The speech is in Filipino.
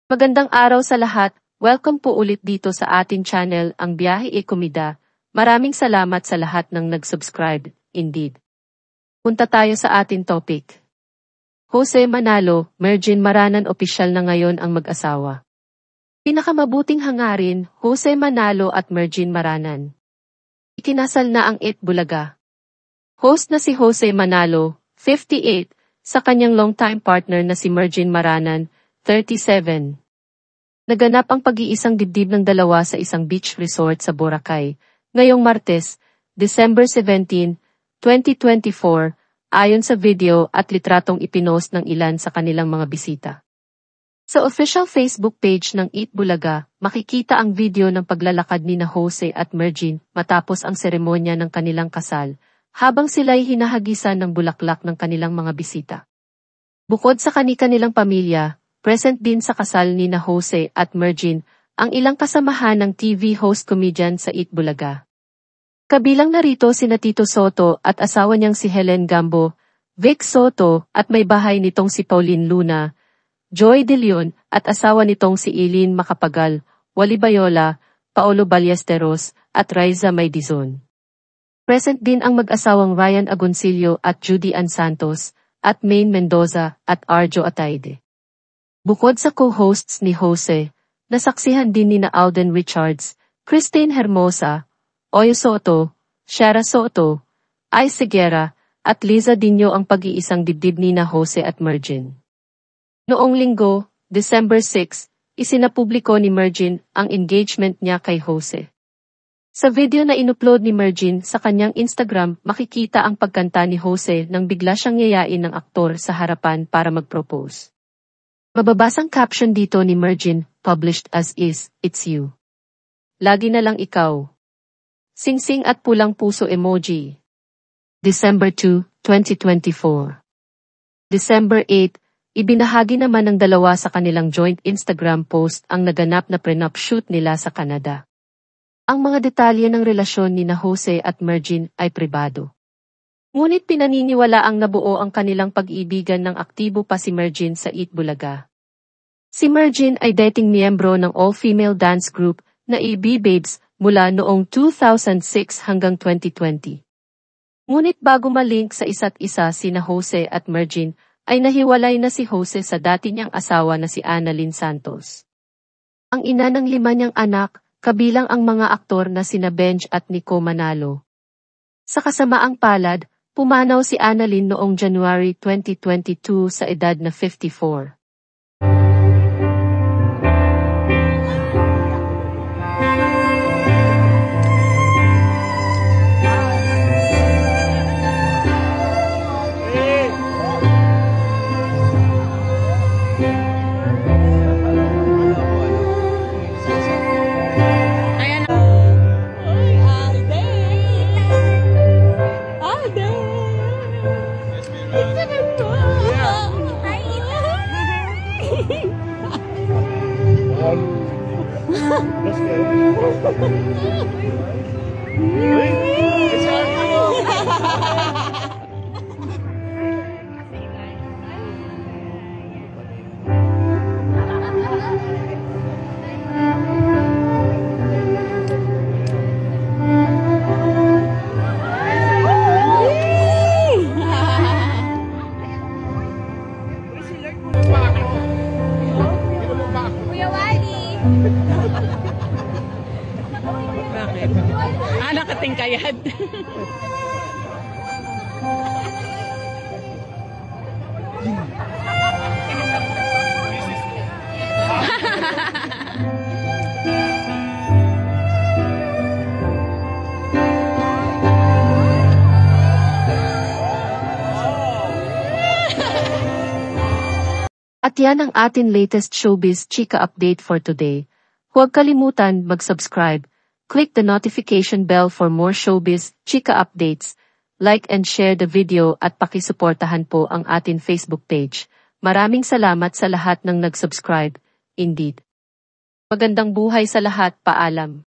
Magandang araw sa lahat. Welcome po ulit dito sa atin channel, Ang Biyahe e Komida. Maraming salamat sa lahat ng nag-subscribe, indeed. Punta tayo sa atin topic. Jose Manalo, Mergin Maranan opisyal na ngayon ang mag-asawa. Pinakamabuting hangarin, Jose Manalo at Mergin Maranan. Ikinasal na ang Itbulaga. Host na si Jose Manalo, 58, sa kanyang longtime partner na si Mergin Maranan, 37. Naganap ang pag-iisang dibdib ng dalawa sa isang beach resort sa Boracay, ngayong Martes, December 17, 2024, ayon sa video at litratong ipinost ng ilan sa kanilang mga bisita. Sa official Facebook page ng Itbulaga, makikita ang video ng paglalakad ni Jose at Mergin matapos ang seremonya ng kanilang kasal, habang sila'y hinahagisan ng bulaklak ng kanilang mga bisita. Bukod sa kani-kanilang pamilya, present din sa kasal ni Jose at Mergin ang ilang kasamahan ng TV host comedian sa Itbulaga. Kabilang narito sina Tito Soto at asawa niyang si Helen Gambo, Vic Soto at may bahay nitong si Pauline Luna, Joy De Leon at asawa nitong si Eileen Macapagal, Wally Bayola, Paolo Ballesteros at Raisa Maydizon. Present din ang mag-asawang Ryan Agoncillo at Judy Ann Santos, at Maine Mendoza at Arjo Ataide. Bukod sa co-hosts ni Jose, nasaksihan din nina Alden Richards, Christine Hermosa, Oyo Soto, Shara Soto, Ay Seguera, at Liza Dino ang pag-iisang dibdib nina Jose at Mergin. Noong linggo, December 6, isinapubliko ni Mergin ang engagement niya kay Jose. Sa video na inupload ni Mergin sa kanyang Instagram, makikita ang pagkanta ni Jose nang bigla siyang yayain ng aktor sa harapan para mag-propose. Mababasang caption dito ni Mergin, published as is, it's you. Lagi na lang ikaw. Singsing at pulang puso emoji. December 2, 2024. December 8, ibinahagi naman ng dalawa sa kanilang joint Instagram post ang naganap na prenup shoot nila sa Canada. Ang mga detalye ng relasyon ni Jose at Mergin ay pribado. Ngunit pinaniniwala ang nabuo ang kanilang pag-iibigan ng aktibo pa si Mergin sa Itbulaga. Si Mergin ay dating miyembro ng all-female dance group na EB Babes mula noong 2006 hanggang 2020. Ngunit bago malink sa isa't isa sina Jose at Mergin, ay nahiwalay na si Jose sa dati niyang asawa na si Annalyn Santos. Ang ina ng 5 niyang anak, kabilang ang mga aktor na sina Benj at Nico Manalo. Sa kasamaang palad, pumanaw si Annalyn noong January 2022 sa edad na 54. Bakit? Nakatingkayad. At yan ang atin latest showbiz chika update for today. Huwag kalimutan mag-subscribe, click the notification bell for more showbiz chika updates, like and share the video at pakisuportahan po ang atin Facebook page. Maraming salamat sa lahat ng nag-subscribe, indeed. Magandang buhay sa lahat, paalam.